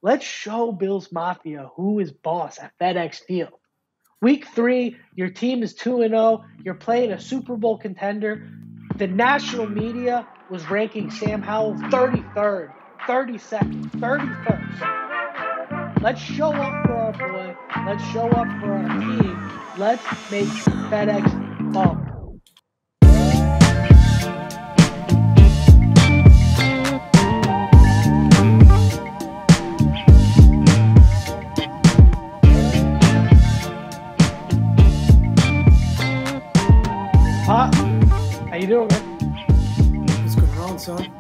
Let's show Bills Mafia who is boss at FedEx Field. Week 3, your team is 2-0. You're playing a Super Bowl contender. The national media was ranking Sam Howell 33rd, 32nd, 31st. Let's show up for our boy. Let's show up for our team. Let's make FedEx bump. Pop, how you doing, man? What's going on, son?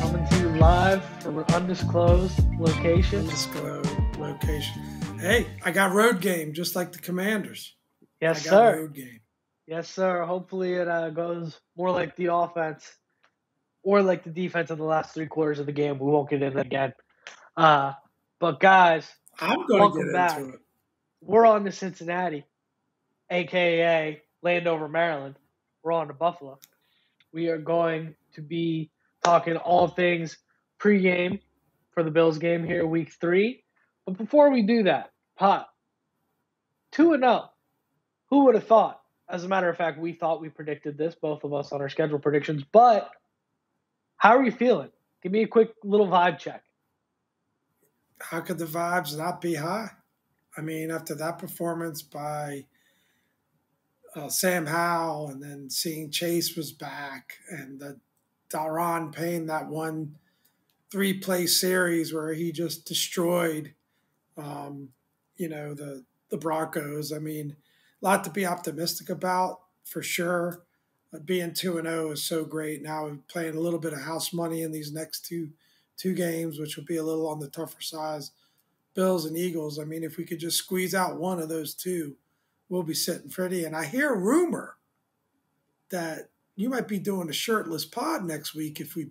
Coming to you live from an undisclosed location. Undisclosed location. Hey, I got road game, just like the Commanders. Yes, I got sir. road game. Yes, sir. Hopefully it goes more like the offense or like the defense in the last 3 quarters of the game. We won't get into it again. But guys, I'm going to welcome get back. into it. We're on to Cincinnati, a.k.a. Landover, Maryland. We're on to Buffalo. We are going to be talking all things pregame for the Bills game here, week 3. But before we do that, Pot, 2-0. Who would have thought? As a matter of fact, we thought we predicted this, both of us on our schedule predictions. But how are you feeling? Give me a quick little vibe check. How could the vibes not be high? I mean, after that performance by Sam Howell, and then seeing Chase was back, and the Daron Payne, that one 3-play series where he just destroyed, the Broncos. I mean, a lot to be optimistic about for sure. Being 2-0 is so great. Now we're playing a little bit of house money in these next two games, which will be a little on the tougher side. Bills and Eagles. I mean, if we could just squeeze out one of those two, we'll be sitting pretty. And I hear a rumor that you might be doing a shirtless pod next week if we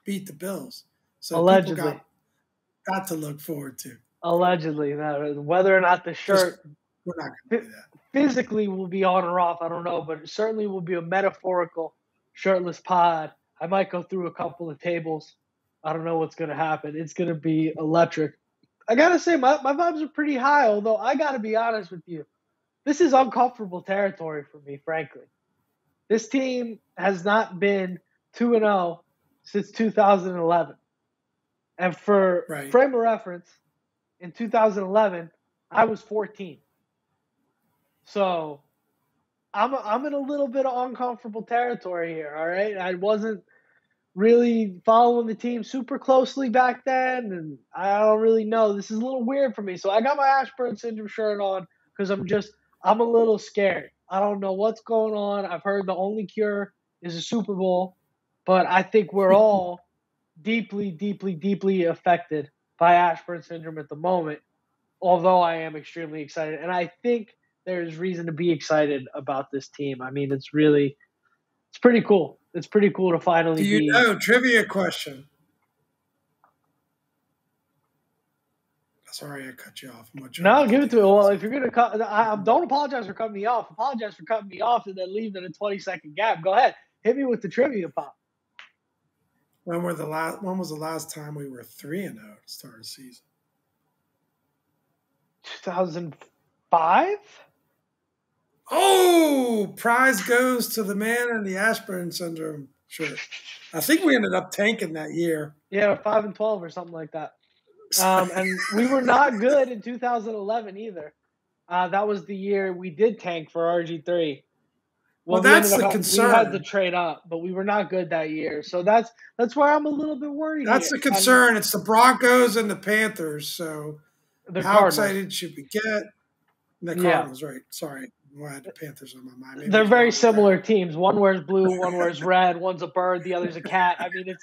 beat the Bills. So Allegedly. People got to look forward to. Allegedly. Whether or not the shirt we're not going to do that. Physically will be on or off, I don't know, but it certainly will be a metaphorical shirtless pod. I might go through a couple of tables. I don't know what's going to happen. It's going to be electric. I got to say, my vibes are pretty high, although I got to be honest with you. This is uncomfortable territory for me, frankly. This team has not been 2-0 since 2011. And for frame of reference, in 2011, I was 14. So I'm in a little bit of uncomfortable territory here, all right? I wasn't really following the team super closely back then, and I don't really know. This is a little weird for me. So I got my Ashburn syndrome shirt on because I'm a little scared. I don't know what's going on. I've heard the only cure is a Super Bowl, but I think we're all deeply, deeply, deeply affected by Ashburn syndrome at the moment, although I am extremely excited. And I think there's reason to be excited about this team. I mean, it's pretty cool. It's pretty cool to finally be. Do you know, trivia question. Sorry, I cut you off. No, give it to me. Well, if you're going to cut, don't apologize for cutting me off. Apologize for cutting me off and then leaving a 20-second gap. Go ahead. Hit me with the trivia, Pop. When was the last time we were 3-0 to start the season? 2005? Oh, prize goes to the man in the Ashburn syndrome shirt. I think we ended up tanking that year. Yeah, 5-12 or something like that. And we were not good in 2011 either. That was the year we did tank for RG3. Well, that's the concern. We had to trade up, but we were not good that year. So that's why I'm a little bit worried. That's the concern. It's the Broncos and the Panthers. So how excited should we get? The Cardinals, right. Sorry. I had the Panthers on my mind. Maybe they're very similar teams. One wears blue, one wears red. One's a bird, the other's a cat. I mean,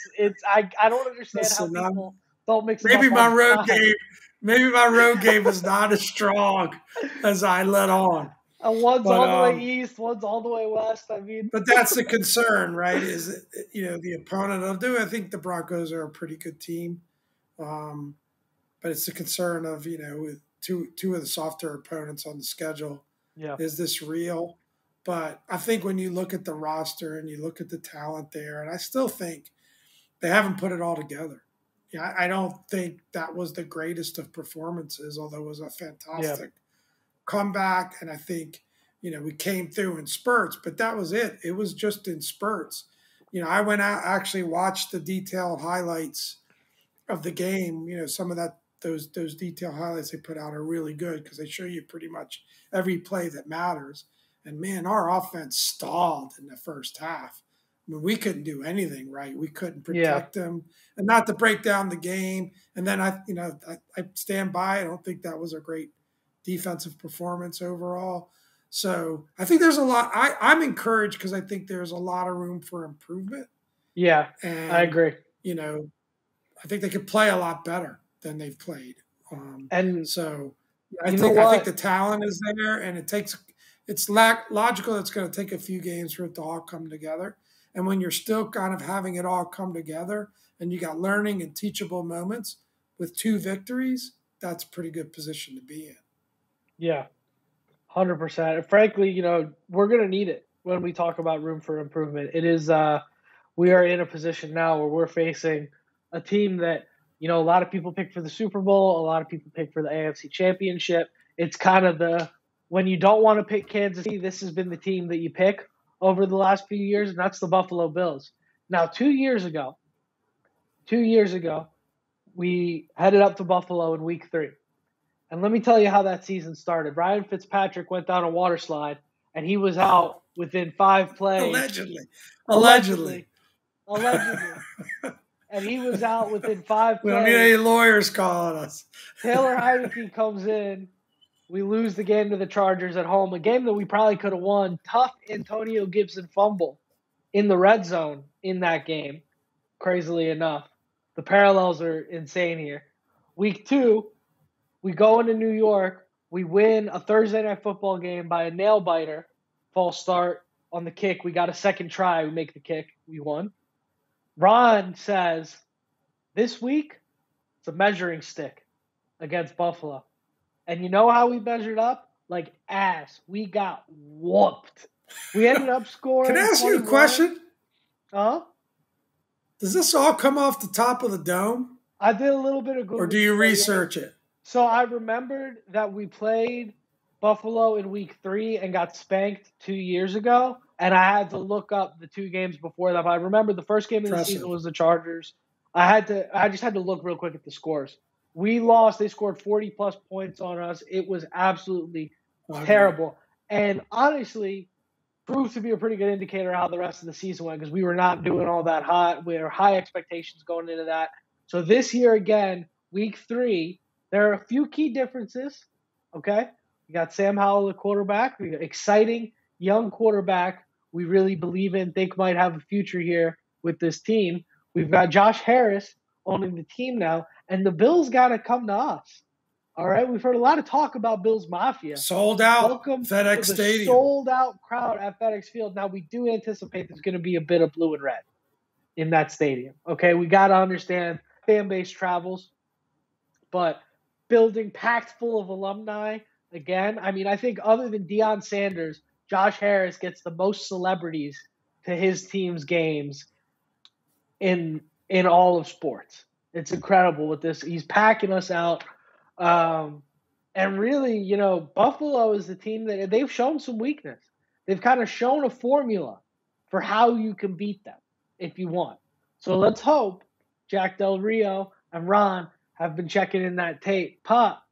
I don't understand how people don't mix. Maybe my road game was not as strong as I let on. One's all the way east, one's all the way west. I mean, but that's the concern, right? Is the opponent? I think the Broncos are a pretty good team, but it's the concern of with two of the softer opponents on the schedule. Yeah. Is this real? But I think when you look at the roster and you look at the talent there, and I still think they haven't put it all together. Yeah, I don't think that was the greatest of performances, although it was a Yeah. fantastic comeback. And I think, we came through in spurts, but that was it. It was just in spurts. I went out, actually watched the detailed highlights of the game. Some of those detailed highlights they put out are really good because they show you pretty much every play that matters. And man, our offense stalled in the first half. I mean, we couldn't do anything right. We couldn't Yeah. protect them, and not to break down the game. And then I stand by. I don't think that was a great defensive performance overall. So I think there's a lot. I'm encouraged because I think there's a lot of room for improvement. Yeah. I And agree. you know, I think they could play a lot better than they've played. And So I you know think the what? talent is there, and it's logical. It's going to take a few games for it to all come together. And when you're still kind of having it all come together, and you got learning and teachable moments with 2 victories, that's a pretty good position to be in. Yeah. 100%. Frankly, we're going to need it when we talk about room for improvement. It is, we are in a position now where we're facing a team that, a lot of people pick for the Super Bowl, a lot of people pick for the AFC Championship. It's kind of when you don't want to pick Kansas City, this has been the team that you pick over the last few years, and that's the Buffalo Bills. Now, 2 years ago, we headed up to Buffalo in week 3. And let me tell you how that season started. Ryan Fitzpatrick went down a water slide, and he was out within 5 plays. Allegedly. Allegedly. And he was out within 5 We don't need plays. any lawyers calling us. Taylor Heineke comes in. We lose the game to the Chargers at home, a game that we probably could have won. Tough Antonio Gibson fumble in the red zone in that game, crazily enough. The parallels are insane here. Week 2, we go into New York. We win a Thursday night football game by a nail biter. False start on the kick. We got a second try. We make the kick. We won. Ron says, this week, it's a measuring stick against Buffalo. And you know how we measured up? Like ass. We got whooped. We ended up scoring. Can I ask 21. you a question? Huh? Does this all come off the top of the dome? I did a little bit of Google. Or do you research it? So I remembered that we played Buffalo in week 3 and got spanked 2 years ago. And I had to look up the 2 games before that. But I remember the first game of the season was the Chargers. I just had to look real quick at the scores. We lost. They scored 40-plus points on us. It was absolutely terrible. And honestly, proved to be a pretty good indicator of how the rest of the season went because we were not doing all that hot. We had high expectations going into that. So this year again, week 3, there are a few key differences, okay? We got Sam Howell, the quarterback. We got exciting young quarterback we really believe in, think might have a future here with this team. We've got Josh Harris owning the team now, and the Bills got to come to us. All right? We've heard a lot of talk about Bills Mafia. Sold out. Welcome FedEx to the Stadium. sold-out crowd at FedEx Field. Now, we do anticipate there's going to be a bit of blue and red in that stadium, okay? We got to understand fan base travels, but building packed full of alumni again. I mean, I think other than Deion Sanders, Josh Harris gets the most celebrities to his team's games in all of sports. It's incredible with this. He's packing us out. And really, Buffalo is the team that they've shown some weakness. They've kind of shown a formula for how you can beat them if you want. So let's hope Jack Del Rio and Ron have been checking in that tape. Pop,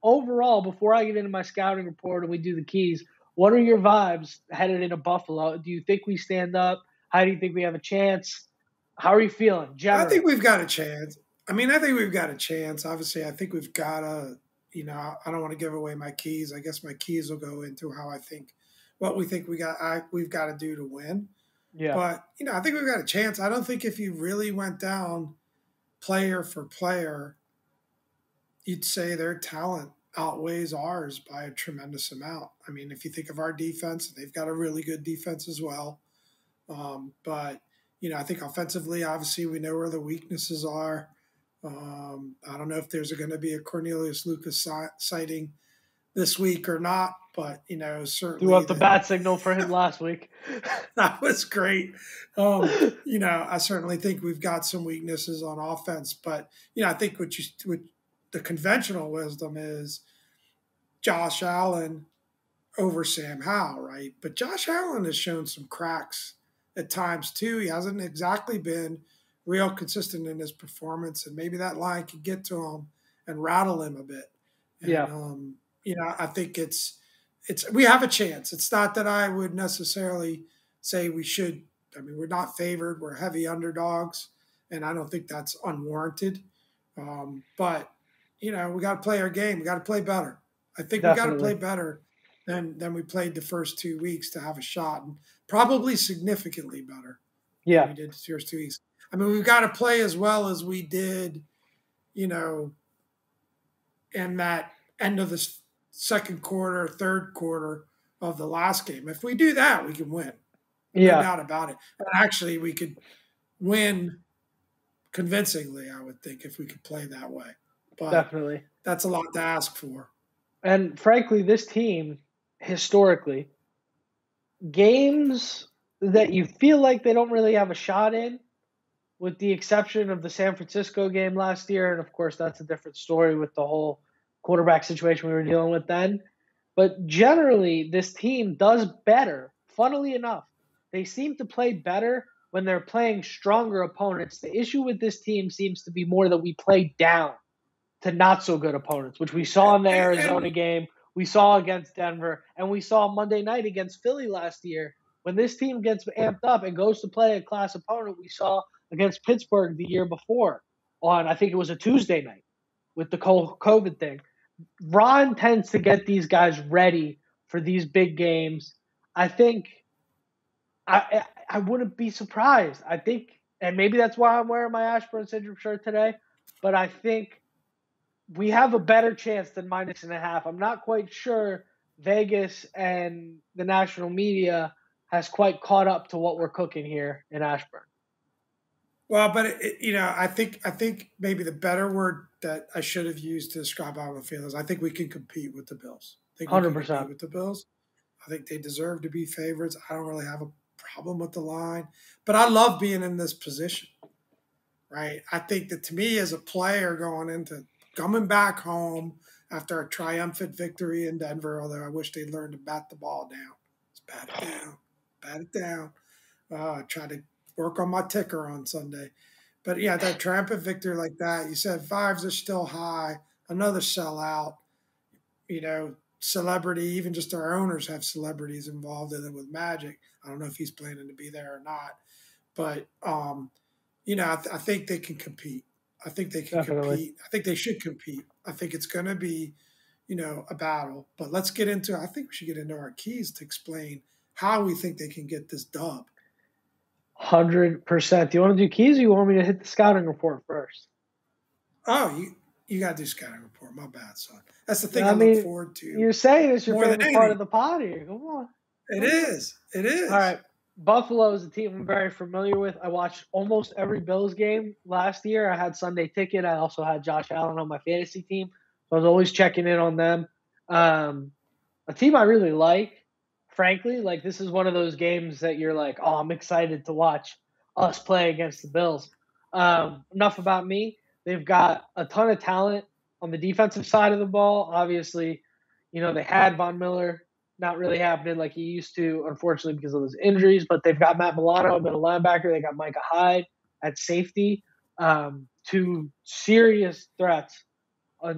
overall, before I get into my scouting report and we do the keys, what are your vibes headed into Buffalo? Do you think we stand up? How do you think we have a chance? How are you feeling? Generally? I think we've got a chance. I think we've got a chance. Obviously, I think we've got to, I don't want to give away my keys. I guess my keys will go into what we think we've got to do to win. Yeah. But, I think we've got a chance. I don't think if you really went down player for player, you'd say their talent outweighs ours by a tremendous amount. I mean, if you think of our defense, they've got a really good defense as well. But, I think offensively, obviously, we know where the weaknesses are. I don't know if there's going to be a Cornelius Lucas sighting, this week or not, but Threw certainly up the bat signal for him last week. that was great. I certainly think we've got some weaknesses on offense, but I think what the conventional wisdom is Josh Allen over Sam Howell, right? But Josh Allen has shown some cracks at times too. He hasn't exactly been real consistent in his performance, and maybe that line could get to him and rattle him a bit. And Yeah, I think it's we have a chance. It's not that I would necessarily say we should. I mean, we're not favored. We're heavy underdogs, and I don't think that's unwarranted. But we got to play our game. We got to play better. I think we got to play definitely. better than we played the first 2 weeks to have a shot, and probably significantly better than Yeah, we did the first 2 weeks. I mean, we've got to play as well as we did, you know, in that end of the second quarter, third quarter of the last game. If we do that, we can win. No yeah, doubt about it. And actually, we could win convincingly, I would think, if we could play that way. But definitely. that's a lot to ask for. And frankly, this team, historically, games that you feel like they don't really have a shot in, with the exception of the San Francisco game last year. And of course, that's a different story with the whole quarterback situation we were dealing with then. But generally, this team does better. Funnily enough, they seem to play better when they're playing stronger opponents. The issue with this team seems to be more that we play down to not so good opponents, which we saw in the Arizona game, we saw against Denver, and we saw Monday night against Philly last year. When this team gets amped up and goes to play a class opponent, we saw against Pittsburgh the year before on, I think it was a Tuesday night with the COVID thing. Ron tends to get these guys ready for these big games. I think I wouldn't be surprised. I think, and maybe that's why I'm wearing my Ashburn Syndrome shirt today, but I think we have a better chance than -1.5. I'm not quite sure Vegas and the national media has quite caught up to what we're cooking here in Ashburn. Well, but I think maybe the better word that I should have used to describe how I feel is I think we can compete with the Bills. I think we can compete 100%. with the Bills. I think they deserve to be favorites. I don't really have a problem with the line, but I love being in this position, right? I think that to me as a player coming back home after a triumphant victory in Denver, although I wish they'd learned to bat the ball down. Just bat it down. Try to work on my ticker on Sunday. But yeah, that triumphant victory like that, you said vibes are still high, another sellout, celebrity, even just our owners have celebrities involved in it with Magic. I don't know if he's planning to be there or not. But, I think they can compete. I think they can Definitely. compete. I think they should compete. I think it's going to be, a battle. But I think we should get into our keys to explain how we think they can get this dub. 100%. Do you want to do keys or you want me to hit the scouting report first? Oh, you got to do scouting report. My bad, son. That's the thing I I look mean, forward to. you're saying it's your more than favorite part anything. of the pod here. Come on. It is. It is. All right. Buffalo is a team I'm very familiar with. I watched almost every Bills game last year. I had Sunday ticket. I also had Josh Allen on my fantasy team. So I was always checking in on them. A team I really like, frankly, like this is one of those games that you're like, oh, I'm excited to watch us play against the Bills. Enough about me. They've got a ton of talent on the defensive side of the ball. Obviously, they had Von Miller not really happening like he used to, unfortunately, because of those injuries. But they've got Matt Milano, middle linebacker. They got Micah Hyde at safety. Two serious threats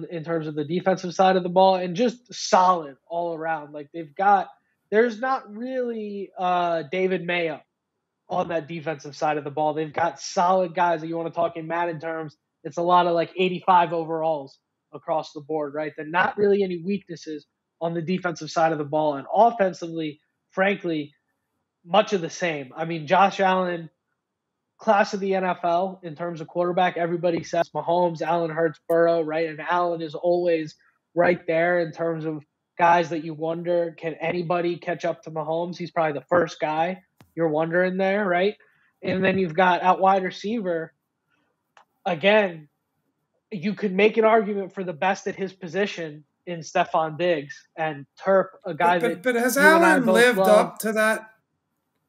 in terms of the defensive side of the ball, and just solid all around. Like there's not really David Mayo on that defensive side of the ball. They've got solid guys that you want to talk in Madden terms. It's a lot of like 85 overalls across the board, right? There are not really any weaknesses on the defensive side of the ball. And offensively, frankly, much of the same. I mean, Josh Allen, class of the NFL in terms of quarterback, everybody says Mahomes, Allen, Hurts, Burrow, right? And Allen is always right there in terms of guys that you wonder, can anybody catch up to Mahomes? He's probably the first guy you're wondering there, right? And then you've got out wide receiver. Again, you could make an argument for the best at his position in Stephon Diggs and Turp, a guy But has you and I Allen both lived love. up to that?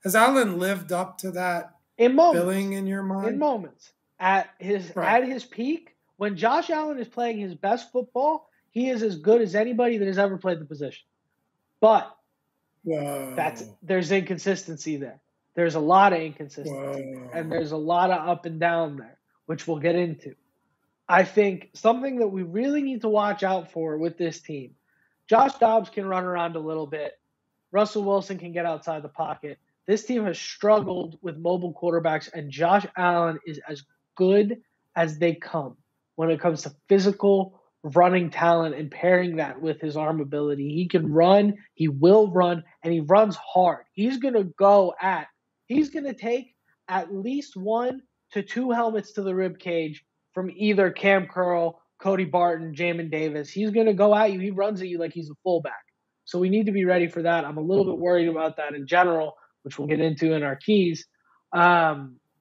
Has Allen lived up to that In moments, billing in your mind? in moments. At his peak, when Josh Allen is playing his best football, he is as good as anybody that has ever played the position. But there's inconsistency there. There's a lot of inconsistency. And there's a lot of up and down there, which we'll get into. I think something that we really need to watch out for with this team, Josh Dobbs can run around a little bit. Russell Wilson can get outside the pocket. This team has struggled with mobile quarterbacks, and Josh Allen is as good as they come when it comes to physical running talent and pairing that with his arm ability. He can run, he will run, and he runs hard. He's going to take at least 1 to 2 helmets to the rib cage from either Cam Curl, Cody Barton, Jamin Davis. He's going to go at you. He runs at you like he's a fullback. So we need to be ready for that. I'm a little bit worried about that in general, which we'll get into in our keys.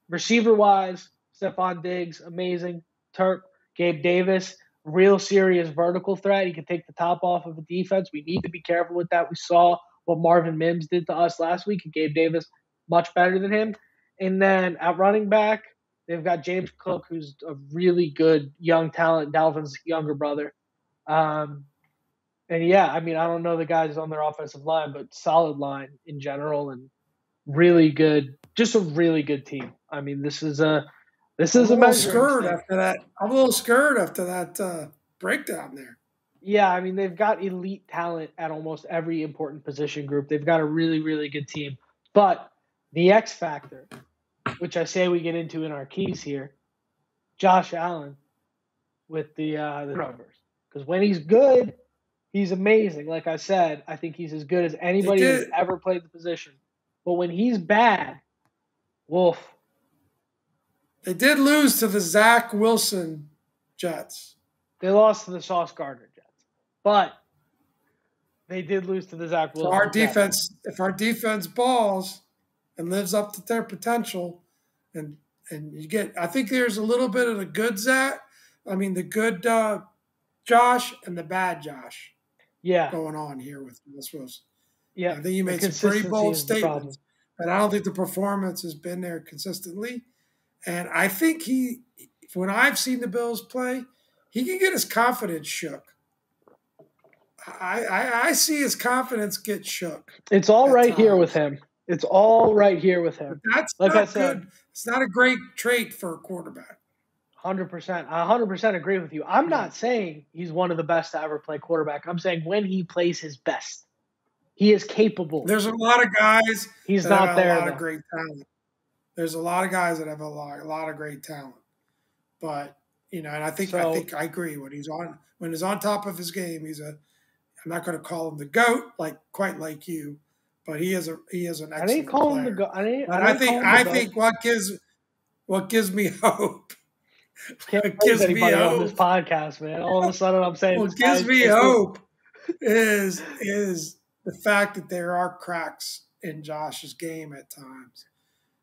Receiver-wise, Stephon Diggs, amazing. Turp, Gabe Davis, real serious vertical threat. He can take the top off of a defense. We need to be careful with that. We saw what Marvin Mims did to us last week, and Gabe Davis much better than him. And then at running back, they've got James Cook, who's a really good young talent, Dalvin's younger brother. And yeah, I mean, I don't know the guys on their offensive line, but solid line in general and really good, just a really good team. I mean, this is a little scared after that. I'm a little scared after that breakdown there. Yeah, I mean, they've got elite talent at almost every important position group. They've got a really, really good team. But the X factor, which I say we get into in our keys here, Josh Allen with the turnovers. Because when he's good, he's amazing. Like I said, I think he's as good as anybody who's ever played the position. But when he's bad, woof. They did lose to the Zach Wilson Jets. They lost to the Sauce Gardner Jets. But they did lose to the Zach Wilson Jets. If our defense balls and lives up to their potential, and you get, I think there's a little bit of the good Zach, the good Josh and the bad Josh. Yeah, going on here with Russ Wilson. Yeah, I think you made some pretty bold statements, but I don't think the performance has been there consistently. And I think when I've seen the Bills play, he can get his confidence shook. I see his confidence get shook. It's all right here with him. It's all right here with him. But that's like not good. It's not a great trait for a quarterback. 100%. I 100% agree with you. I'm not saying he's one of the best to ever play quarterback. I'm saying when he plays his best, he is capable. There's a lot of guys. He's not there. A lot of great talent. There's a lot of guys that have a lot of great talent. But and I think I agree when he's on top of his game. I'm not going to call him the GOAT quite like you, but he is an excellent player. I didn't call him the GOAT. I think what gives me hope. Can't praise anybody on this podcast, man. All of a sudden, I'm saying what gives me hope is the fact that there are cracks in Josh's game at times,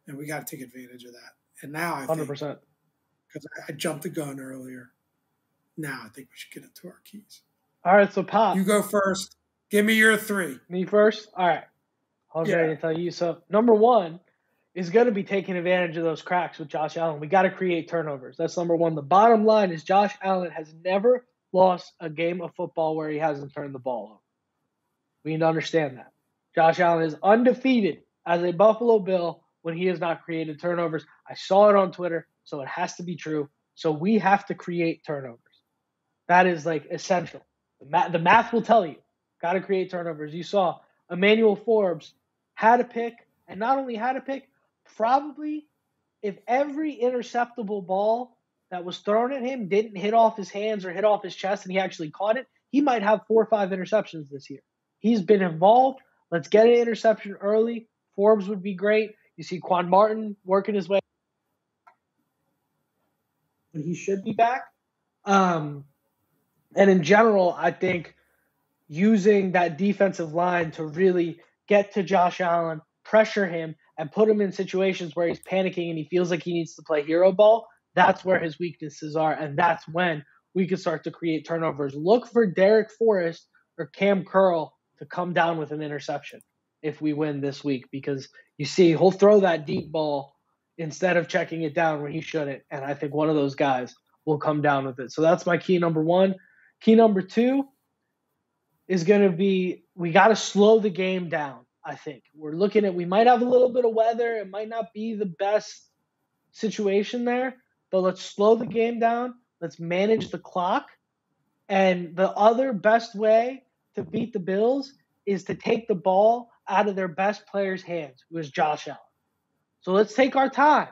and we got to take advantage of that. And now I 100%, because I jumped the gun earlier. Now I think we should get into our keys. All right, so Pop, you go first. Give me your 3. Me first. All right, I was ready to tell you. So number 1 is going to be taking advantage of those cracks with Josh Allen. We got to create turnovers. That's number 1. The bottom line is Josh Allen has never lost a game of football where he hasn't turned the ball over. We need to understand that. Josh Allen is undefeated as a Buffalo Bill when he has not created turnovers. I saw it on Twitter, so it has to be true. So we have to create turnovers. That is essential. The math will tell you. Got to create turnovers. You saw Emmanuel Forbes had a pick, and not only had a pick, probably if every interceptable ball that was thrown at him didn't hit off his hands or hit off his chest and he actually caught it, he might have 4 or 5 interceptions this year. He's been involved. Let's get an interception early. Forbes would be great. You see Quan Martin working his way. He should be back. And in general, I think using that defensive line to really get to Josh Allen, pressure him, and put him in situations where he's panicking and he feels like he needs to play hero ball, that's where his weaknesses are, and that's when we could start to create turnovers. Look for Derek Forrest or Cam Curl to come down with an interception if we win this week, because you see he'll throw that deep ball instead of checking it down when he shouldn't. And I think one of those guys will come down with it. So that's my key number one. Key number two is going to be we got to slow the game down, I think. We're looking at we might have a little bit of weather. It might not be the best situation there, but let's slow the game down. Let's manage the clock. And the other best way to beat the Bills is to take the ball out of their best player's hands, who is Josh Allen. So let's take our time.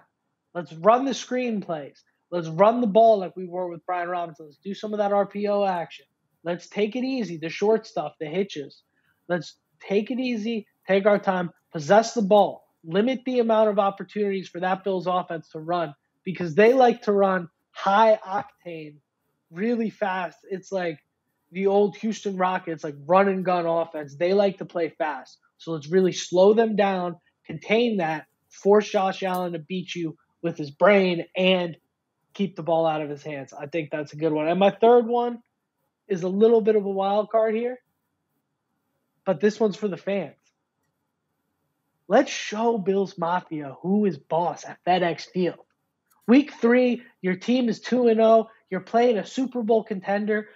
Let's run the screenplays. Let's run the ball like we were with Brian Robinson. Let's do some of that RPO action. Let's take it easy, the short stuff, the hitches. Let's take it easy, take our time, possess the ball, limit the amount of opportunities for that Bills offense to run, because they like to run high octane really fast. It's like the old Houston Rockets, like run and gun offense. They like to play fast. So let's really slow them down, contain that, force Josh Allen to beat you with his brain, and keep the ball out of his hands. I think that's a good one. And my third one is a little bit of a wild card here, but this one's for the fans. Let's show Bills Mafia who is boss at FedEx Field. Week 3, your team is 2-0. You're playing a Super Bowl contender.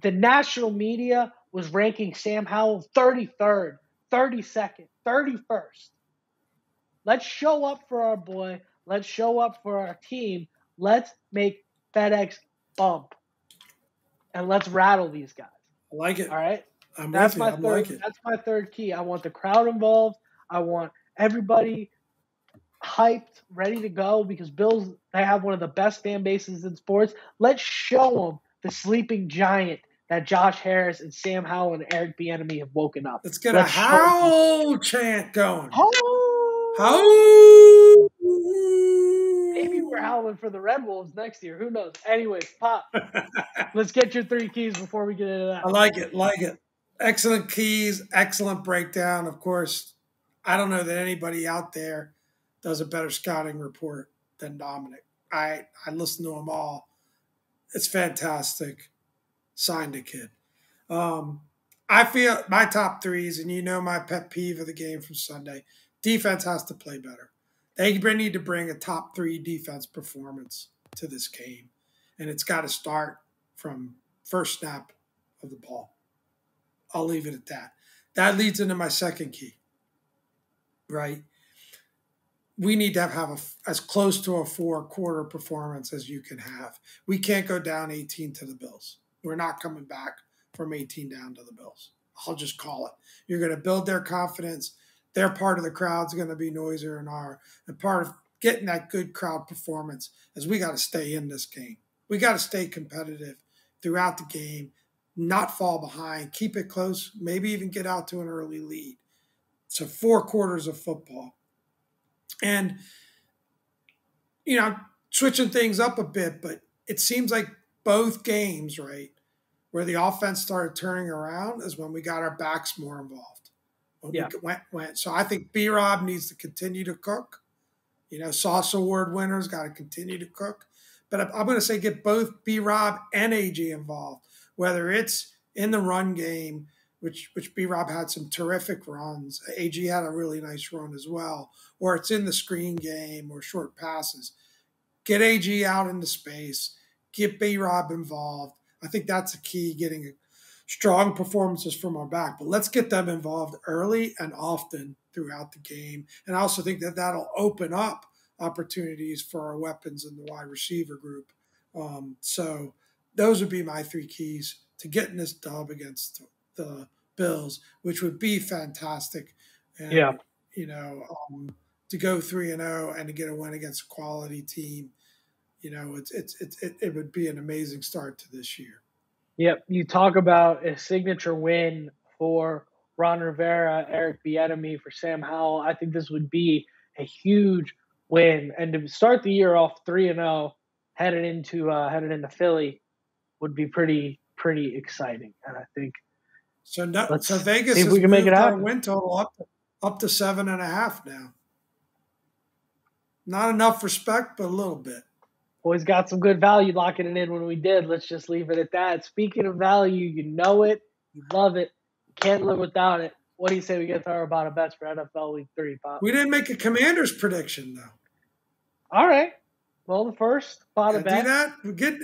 The national media was ranking Sam Howell 33rd, 32nd, 31st. Let's show up for our boy. Let's show up for our team. Let's make FedEx bump. And let's rattle these guys. I like it. All right? That's my third key. I want the crowd involved. I want everybody hyped, ready to go, because Bills, they have one of the best fan bases in sports. Let's show them the sleeping giant that Josh Harris and Sam Howell and Eric Bieniemy have woken up. Let's get a howl chant going. Howl! Howl! Maybe we're howling for the Red Wolves next year. Who knows? Anyways, Pop, let's get your 3 keys before we get into that. I like it. Excellent keys, excellent breakdown. Of course, I don't know that anybody out there does a better scouting report than Dominic. I listen to them all. It's fantastic. Signed a kid. I feel my top threes, and you know my pet peeve of the game from Sunday, defense has to play better. They need to bring a top 3 defense performance to this game, and it's got to start from first snap of the ball. I'll leave it at that. That leads into my second key, right? We need to have as close to a 4-quarter performance as you can have. We can't go down 18 to the Bills. We're not coming back from 18 down to the Bills. I'll just call it. You're going to build their confidence. Their part of the crowd's going to be noisier than ours. And part of getting that good crowd performance is we got to stay in this game. We got to stay competitive throughout the game, not fall behind, keep it close, maybe even get out to an early lead. So 4 quarters of football. And, you know, switching things up a bit, but it seems like both games, right, where the offense started turning around is when we got our backs more involved. When we went. So I think B-Rob needs to continue to cook. You know, Sauce Award winners got to continue to cook. But I'm going to say get both B-Rob and AG involved, whether it's in the run game, which B-Rob had some terrific runs. AG had a really nice run as well. Or it's in the screen game or short passes. Get AG out into space. Get B-Rob involved. I think that's the key, getting strong performances from our back. But let's get them involved early and often throughout the game. And I also think that that'll open up opportunities for our weapons in the wide receiver group. So those would be my 3 keys to getting this dub against the Bills, which would be fantastic. And, you know, to go 3-0 and to get a win against a quality team, you know, it would be an amazing start to this year. Yep. You talk about a signature win for Ron Rivera, Eric Bieniemy, for Sam Howell. I think this would be a huge win. And to start the year off 3-0, headed into Philly, would be pretty exciting. And I think so Vegas has moved our win total up to 7.5 now. Not enough respect, but a little bit. Boys got some good value locking it in when we did. Let's just leave it at that. Speaking of value, you know it. You love it. You can't live without it. What do you say we get to our bottom bets for NFL Week 3, Pop? We didn't make a Commanders prediction, though. All right. Well, the first bottom bet. Do that. We get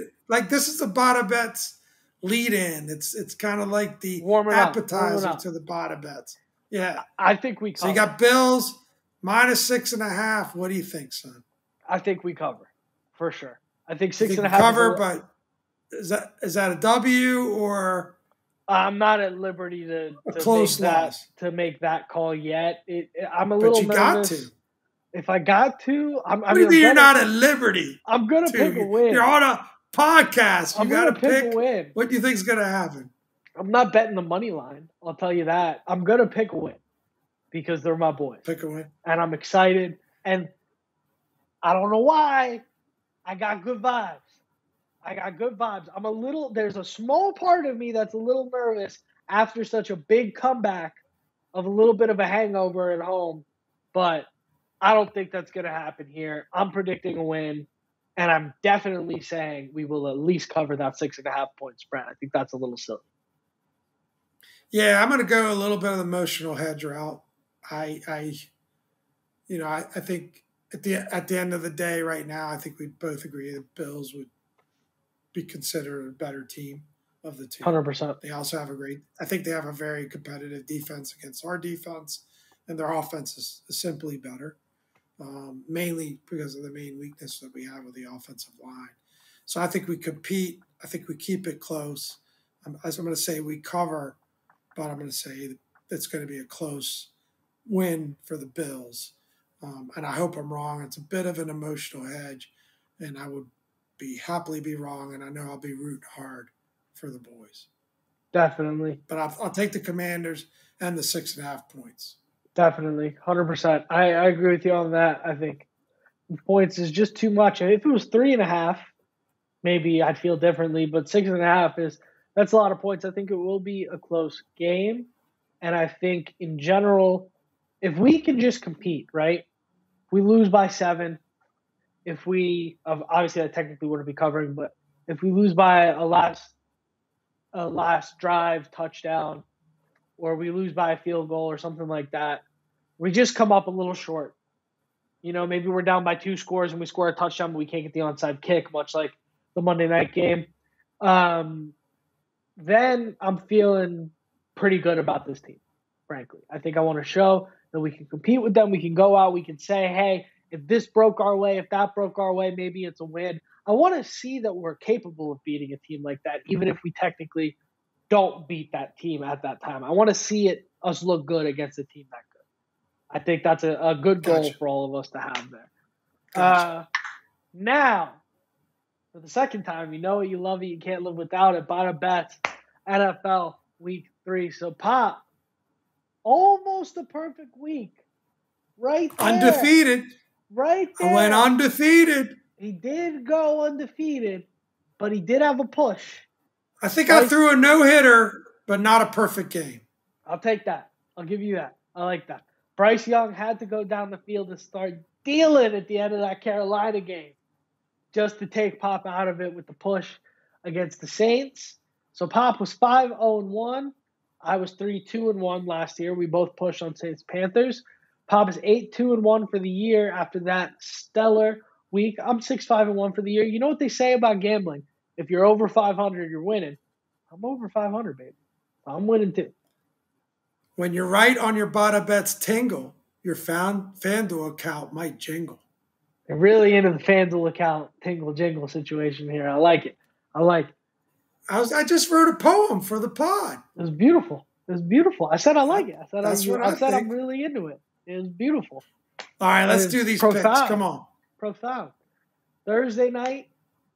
this is the bottom bets lead in. It's kind of like the appetizer to the bottom bets. Yeah. I think we cover. So you got Bills -6.5. What do you think, son? I think we cover for sure. I think 6.5 cover, but is that a W or? I'm not at liberty to make that call yet. I'm a little nervous. Got to. If I got to, what do you mean you're not at liberty? I'm gonna pick a win. You're on a podcast. You got to pick a win. What do you think is gonna happen? I'm not betting the money line. I'll tell you that. I'm gonna pick a win because they're my boys. Pick a win, and I'm excited. And I don't know why. I got good vibes. There's a small part of me that's a little nervous after such a big comeback of a little bit of a hangover at home. But I don't think that's going to happen here. I'm predicting a win, and I'm definitely saying we will at least cover that 6.5 point spread. I think that's a little silly. Yeah, I'm going to go a little bit of the emotional hedge route. I think at the end of the day right now, I think we both agree that Bills would be considered a better team of the two. 100%. They also have I think they have a very competitive defense against our defense, and their offense is simply better, mainly because of the main weakness that we have with the offensive line. So I think we compete. I think we keep it close. I'm going to say we cover, but I'm going to say it's going to be a close win for the Bills. And I hope I'm wrong. It's a bit of an emotional hedge, and I would happily be wrong, and I know I'll be rooting hard for the boys. Definitely. But I'll take the Commanders and the 6.5 points. Definitely. 100%. I agree with you on that. I think points is just too much. If it was 3.5, maybe I'd feel differently, but 6.5 that's a lot of points. I think it will be a close game. And I think in general, if we can just compete, right? If we lose by 7, if we obviously I technically wouldn't be covering, but if we lose by a last drive touchdown, or we lose by a field goal or something like that, we just come up a little short. Maybe we're down by 2 scores and we score a touchdown, but we can't get the onside kick, much like the Monday night game. Then I'm feeling pretty good about this team, frankly. I think I want to show that we can compete with them. We can go out. We can say, hey, if this broke our way, if that broke our way, maybe it's a win. I want to see that we're capable of beating a team like that, even if we technically don't beat that team at that time. I want to see us look good against a team that good. I think that's a good goal for all of us to have there. Now, for the second time, you know it, you love it, you can't live without it. Bottom bets, NFL Week 3. So, Pop, almost a perfect week. Right there. Undefeated. Right there. I went undefeated. He did go undefeated, but he did have a push. I think I threw a no-hitter, but not a perfect game. I'll take that. I'll give you that. I like that. Bryce Young had to go down the field and start dealing at the end of that Carolina game just to take Pop out of it with the push against the Saints. So Pop was 5-0-1. I was 3-2-1 last year. We both pushed on Saints Panthers. Pop is 8-2-1 for the year after that stellar week. I'm 6-5-1 for the year. You know what they say about gambling? If you're over 500, you're winning. I'm over 500, baby. I'm winning too. When you're right on your bottom bets tingle, your FanDuel account might jingle. They're really into the FanDuel account tingle jingle situation here. I like it. I just wrote a poem for the pod. It was beautiful. I said I like it. I said I'm really into it. It was beautiful. All right, let's do these picks. Come on. Profound. Thursday night,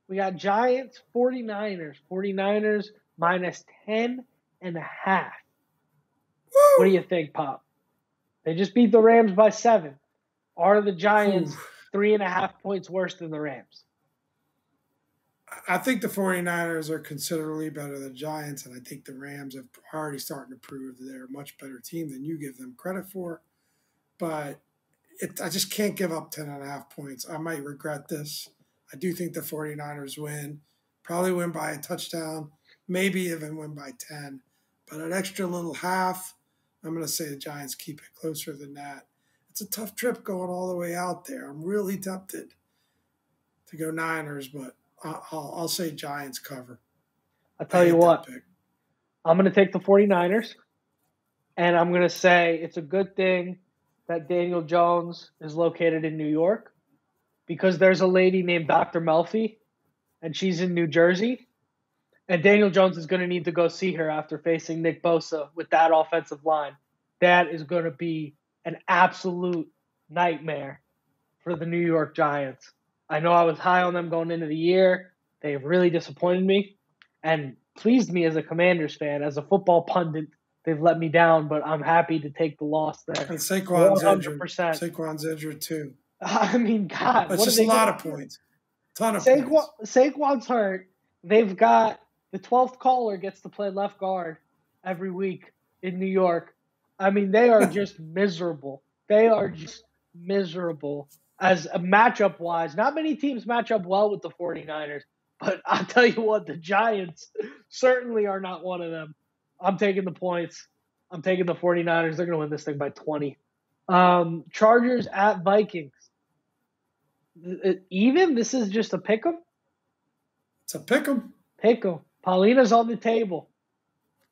we got Giants, 49ers. 49ers minus 10.5. What do you think, Pop? They just beat the Rams by 7. Are the Giants 3.5 points worse than the Rams? I think the 49ers are considerably better than the Giants, and I think the Rams have already starting to prove that they're a much better team than you give them credit for. But I just can't give up 10.5 points. I might regret this. I do think the 49ers win. Probably win by a touchdown, maybe even win by 10. But an extra little half, I'm going to say the Giants keep it closer than that. It's a tough trip going all the way out there. I'm really tempted to go Niners, but I'll say Giants cover. I'll tell you what, I'm going to take the 49ers, and I'm going to say it's a good thing that Daniel Jones is located in New York because there's a lady named Dr. Melfi, and she's in New Jersey, and Daniel Jones is going to need to go see her after facing Nick Bosa with that offensive line. That is going to be an absolute nightmare for the New York Giants. I know I was high on them going into the year. They have really disappointed me and pleased me as a Commanders fan. As a football pundit, they've let me down, but I'm happy to take the loss there. And Saquon's 100%. Injured. Saquon's injured too. I mean, God. That's just a lot of points. Ton of points. Saquon's hurt. They've got the 12th caller gets to play left guard every week in New York. I mean, they are just miserable. They are just miserable as a matchup-wise. Not many teams match up well with the 49ers, but I'll tell you what, the Giants certainly are not one of them. I'm taking the points. I'm taking the 49ers. They're going to win this thing by 20. Chargers at Vikings. Even? This is just a pick 'em? It's a pick 'em. Pick 'em. Paulina's on the table.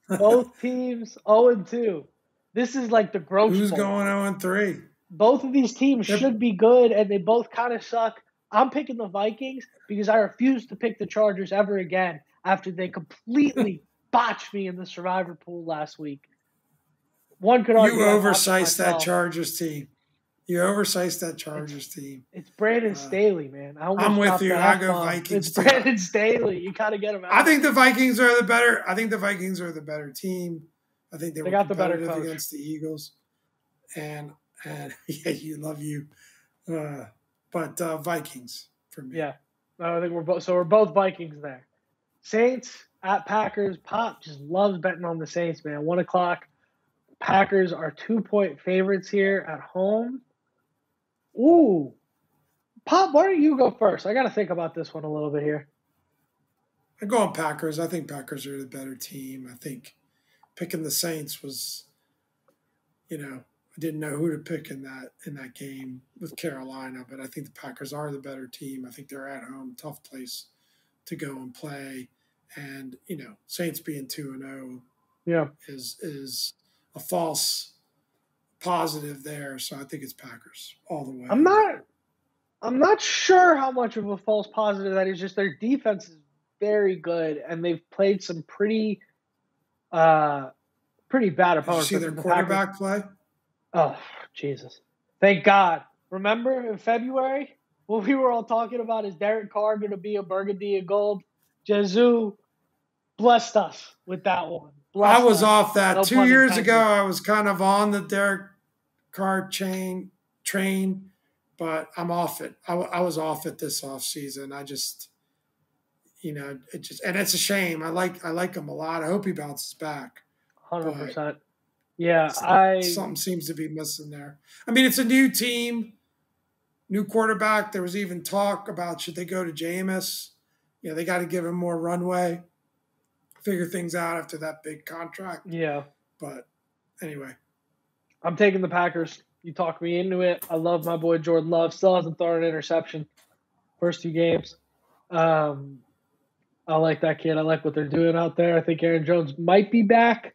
Both teams 0-2. This is like the gross Who's bowl. Going 0-3? Both of these teams should be good, and they both kind of suck. I'm picking the Vikings because I refuse to pick the Chargers ever again after they completely botched me in the survivor pool last week. One could argue you oversized that Chargers team. You oversized that Chargers team. It's Brandon Staley, man. I'm with you. I go Vikings. It's Brandon Staley. You got to get him out. I think the Vikings are the better. I think the Vikings are the better team. I think they were got the better competitive against the Eagles, and yeah, you love you, but Vikings for me. Yeah, I think we're both Vikings there. Saints at Packers. Pop just loves betting on the Saints, man. 1 o'clock. Packers are 2-point favorites here at home. Ooh. Pop, why don't you go first? I got to think about this one a little bit here. I'm going Packers. I think Packers are the better team. I think picking the Saints was, I didn't know who to pick in that game with Carolina, but I think the Packers are the better team. I think they're at home, tough place to go and play. And, Saints being 2-0 is a false positive there. So I think it's Packers all the way. I'm not sure how much of a false positive that is. Just their defense is very good, and they've played some pretty bad opponents. Did you see their quarterback play? Oh, Jesus. Thank God. Remember in February what we were all talking about, is Derek Carr going to be a burgundy and gold? Jesus blessed us with that one. I was off that. No 2 years ago, I was kind of on the Derek Carr train, but I'm off it. I was off it this offseason. I just, and it's a shame. I like him a lot. I hope he bounces back. 100%. Yeah, something seems to be missing there. I mean, it's a new team, new quarterback. There was even talk about should they go to Jameis. They got to give him more runway, figure things out after that big contract. Yeah. But anyway. I'm taking the Packers. You talked me into it. I love my boy Jordan Love. Still hasn't thrown an interception first 2 games. I like that kid. I like what they're doing out there. I think Aaron Jones might be back.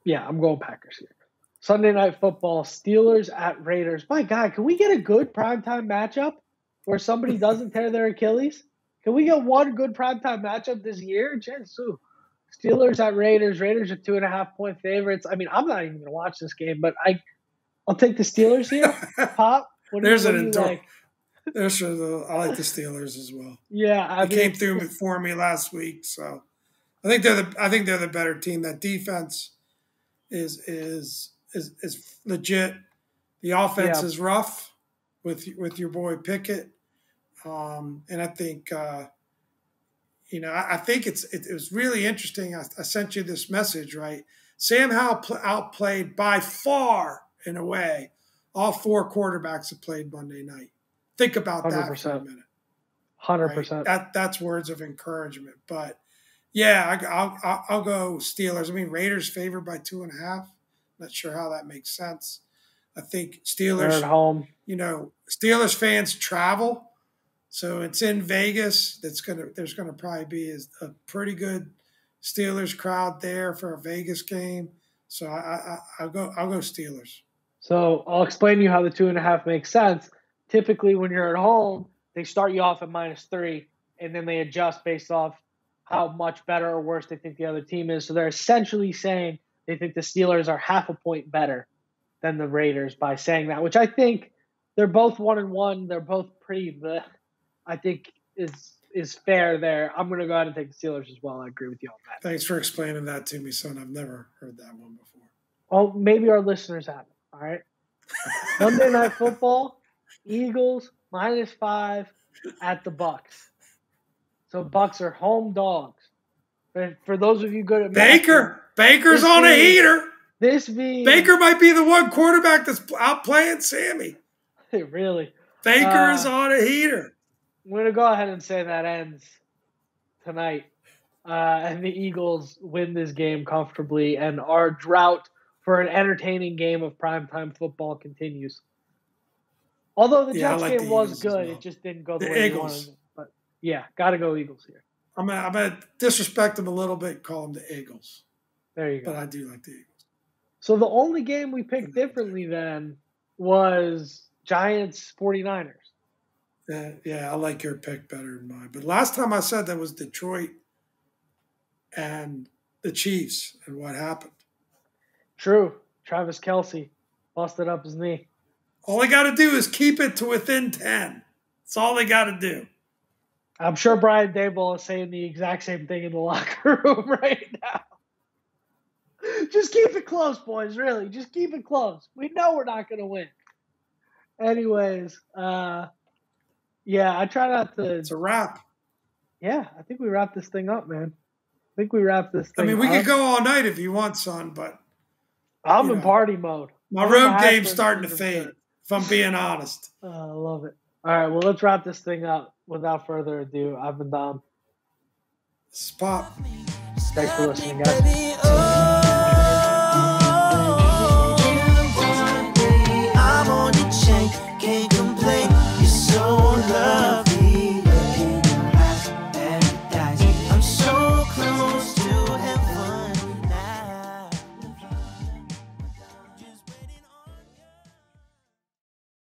Yeah, I'm going Packers here. Sunday Night Football, Steelers at Raiders. My God, can we get a good primetime matchup where somebody doesn't tear their Achilles? Can we get one good primetime matchup this year? Jesus. Steelers at Raiders. Raiders are 2.5-point favorites. I mean, I'm not even going to watch this game, but I'll take the Steelers here. Pop, what do you like? I like the Steelers as well. Yeah, they came through for me last week, so I think they're the better team. That defense is legit. The offense is rough with your boy Pickett, and I think I think it was really interesting. I sent you this message, right? Sam Howell outplayed by far and away all 4 quarterbacks that played Monday night. Think about 100%. that for a minute. right? 100%. That's words of encouragement. But yeah, I'll go Steelers. I mean, Raiders favored by 2.5. Not sure how that makes sense. I think They're at Steelers, home. Steelers fans travel, so it's in Vegas. There's gonna probably be a pretty good Steelers crowd there for a Vegas game. So I'll go Steelers. So I'll explain to you how the 2.5 makes sense. Typically, when you're at home, they start you off at -3, and then they adjust based off how much better or worse they think the other team is. So they're essentially saying they think the Steelers are half a point better than the Raiders by saying that, which I think they're both 1-1. They're both pretty, I think is fair there. I'm going to go ahead and take the Steelers as well. I agree with you on that. Thanks for explaining that to me, son. I've never heard that one before. Well, maybe our listeners haven't. All right. Monday Night Football, Eagles -5 at the Bucks. So Bucks are home dogs. For those of you good at Baker's on a heater. Baker might be the one quarterback that's outplaying Sammy. Really? Baker is on a heater. I'm going to go ahead and say that ends tonight. And the Eagles win this game comfortably, and our drought for an entertaining game of primetime football continues. Although the Jets game was good, it just didn't go the way we wanted. But yeah, got to go Eagles here. I'm gonna disrespect them a little bit, call them the Eagles. There you go. But I do like the Eagles. So the only game we picked differently then was Giants 49ers. Yeah, I like your pick better than mine. But last time I said that was Detroit and the Chiefs and what happened. True. Travis Kelce busted up his knee. All they got to do is keep it to within 10. That's all they got to do. I'm sure Brian Daboll is saying the exact same thing in the locker room right now. Just keep it close, boys, really. Just keep it close. We know we're not going to win. Anyways, yeah, I try not to. It's a wrap. Yeah, I think we wrapped this thing up, man. I think we wrapped this thing up. I mean, we could go all night if you want, son, but. I'm in party mode. My road game's starting to fade, if I'm being honest. I love it. All right, well, let's wrap this thing up. Without further ado, I've been Dom. This is Pop. Thanks for listening, guys.